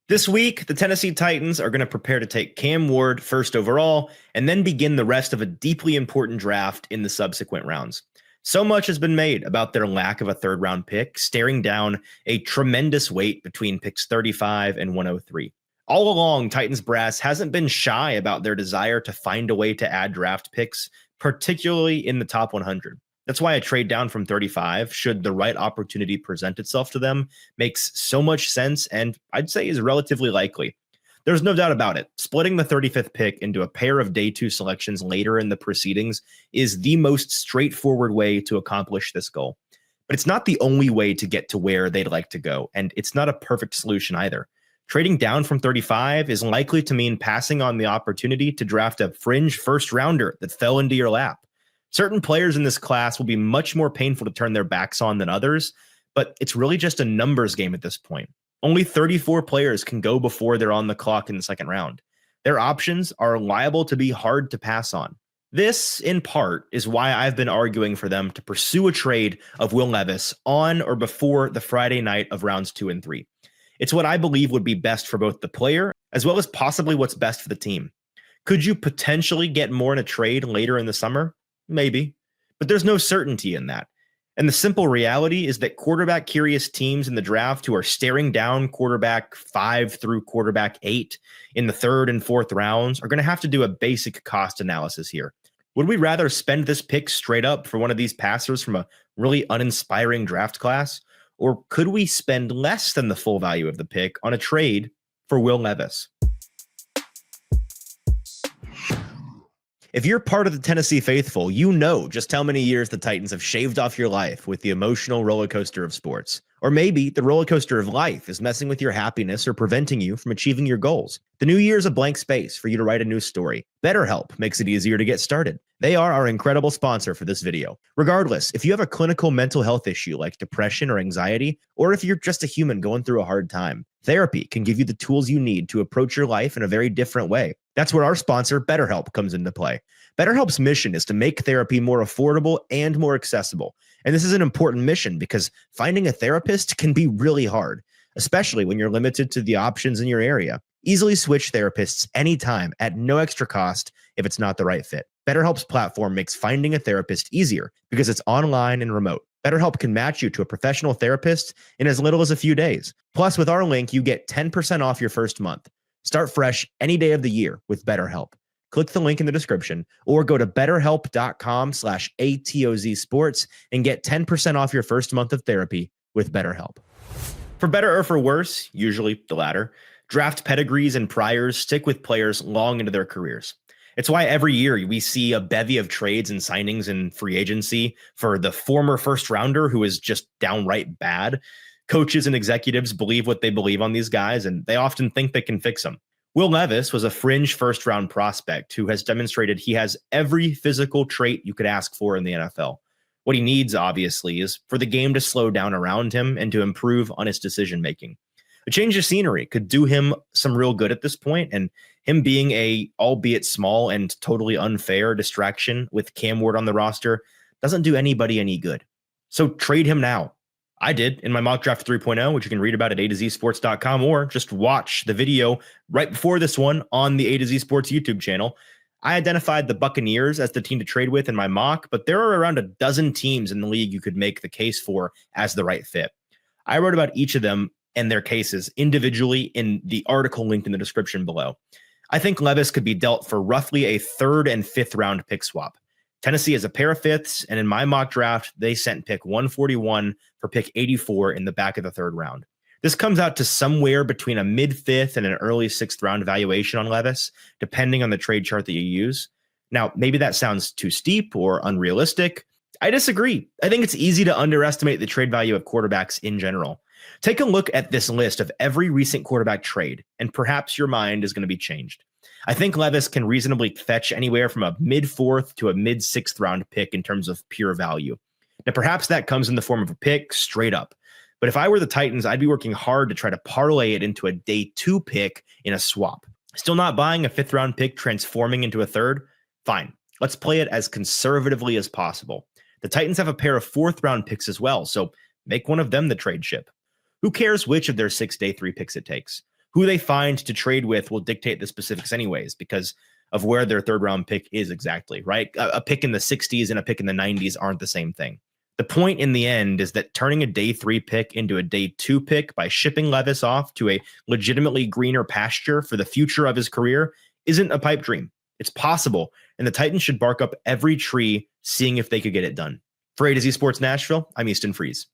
This week, the Tennessee Titans are going to prepare to take Cam Ward first overall and then begin the rest of a deeply important draft in the subsequent rounds. So much has been made about their lack of a third round pick, staring down a tremendous weight between picks 35 and 103. All along, Titans brass hasn't been shy about their desire to find a way to add draft picks, particularly in the top 100. That's why a trade down from 35, should the right opportunity present itself to them, makes so much sense and I'd say is relatively likely. There's no doubt about it. Splitting the 35th pick into a pair of day two selections later in the proceedings is the most straightforward way to accomplish this goal. But it's not the only way to get to where they'd like to go, and it's not a perfect solution either. Trading down from 35 is likely to mean passing on the opportunity to draft a fringe first rounder that fell into your lap. Certain players in this class will be much more painful to turn their backs on than others, but it's really just a numbers game at this point. Only 34 players can go before they're on the clock in the second round. Their options are liable to be hard to pass on. This, in part, is why I've been arguing for them to pursue a trade of Will Levis on or before the Friday night of rounds 2 and 3. It's what I believe would be best for both the player as well as possibly what's best for the team. Could you potentially get more in a trade later in the summer? Maybe, but there's no certainty in that. And the simple reality is that quarterback curious teams in the draft who are staring down quarterback 5 through quarterback 8 in the third and fourth rounds are going to have to do a basic cost analysis here. Would we rather spend this pick straight up for one of these passers from a really uninspiring draft class? Or could we spend less than the full value of the pick on a trade for Will Levis? If you're part of the Tennessee faithful, you know just how many years the Titans have shaved off your life with the emotional roller coaster of sports. Or maybe the roller coaster of life is messing with your happiness or preventing you from achieving your goals. The new year is a blank space for you to write a new story. BetterHelp makes it easier to get started. They are our incredible sponsor for this video. Regardless, if you have a clinical mental health issue like depression or anxiety, or if you're just a human going through a hard time, therapy can give you the tools you need to approach your life in a very different way. That's where our sponsor, BetterHelp, comes into play. BetterHelp's mission is to make therapy more affordable and more accessible. And this is an important mission because finding a therapist can be really hard, especially when you're limited to the options in your area. Easily switch therapists anytime at no extra cost if it's not the right fit. BetterHelp's platform makes finding a therapist easier because it's online and remote. BetterHelp can match you to a professional therapist in as little as a few days. Plus, with our link, you get 10% off your first month. Start fresh any day of the year with BetterHelp. Click the link in the description or go to betterhelp.com/ATOZ sports and get 10% off your first month of therapy with BetterHelp. For better or for worse, usually the latter, draft pedigrees and priors stick with players long into their careers. It's why every year we see a bevy of trades and signings in free agency for the former first rounder who is just downright bad. Coaches and executives believe what they believe on these guys, and they often think they can fix them. Will Levis was a fringe first-round prospect who has demonstrated he has every physical trait you could ask for in the NFL. What he needs, obviously, is for the game to slow down around him and to improve on his decision-making. A change of scenery could do him some real good at this point, and him being a, albeit small and totally unfair, distraction with Cam Ward on the roster doesn't do anybody any good. So trade him now. I did in my mock draft 3.0, which you can read about at atozsports.com, or just watch the video right before this one on the A to Z Sports YouTube channel. I identified the Buccaneers as the team to trade with in my mock, but there are around a dozen teams in the league you could make the case for as the right fit. I wrote about each of them and their cases individually in the article linked in the description below. I think Levis could be dealt for roughly a third and fifth round pick swap. Tennessee has a pair of fifths, and in my mock draft, they sent pick 141 for pick 84 in the back of the third round. This comes out to somewhere between a mid-fifth and an early sixth round valuation on Levis, depending on the trade chart that you use. Now, maybe that sounds too steep or unrealistic. I disagree. I think it's easy to underestimate the trade value of quarterbacks in general. Take a look at this list of every recent quarterback trade, and perhaps your mind is going to be changed. I think Levis can reasonably fetch anywhere from a mid-fourth to a mid-sixth round pick in terms of pure value. Now, perhaps that comes in the form of a pick straight up. But if I were the Titans, I'd be working hard to try to parlay it into a day two pick in a swap. Still not buying a fifth round pick transforming into a third? Fine. Let's play it as conservatively as possible. The Titans have a pair of fourth round picks as well, so make one of them the trade chip. Who cares which of their 6 day 3 picks it takes? Who they find to trade with will dictate the specifics anyways, because of where their third round pick is exactly, right? A pick in the 60s and a pick in the 90s aren't the same thing. The point in the end is that turning a day 3 pick into a day 2 pick by shipping Levis off to a legitimately greener pasture for the future of his career isn't a pipe dream. It's possible, and the Titans should bark up every tree seeing if they could get it done. For A to Z Sports Nashville, I'm Easton Freeze.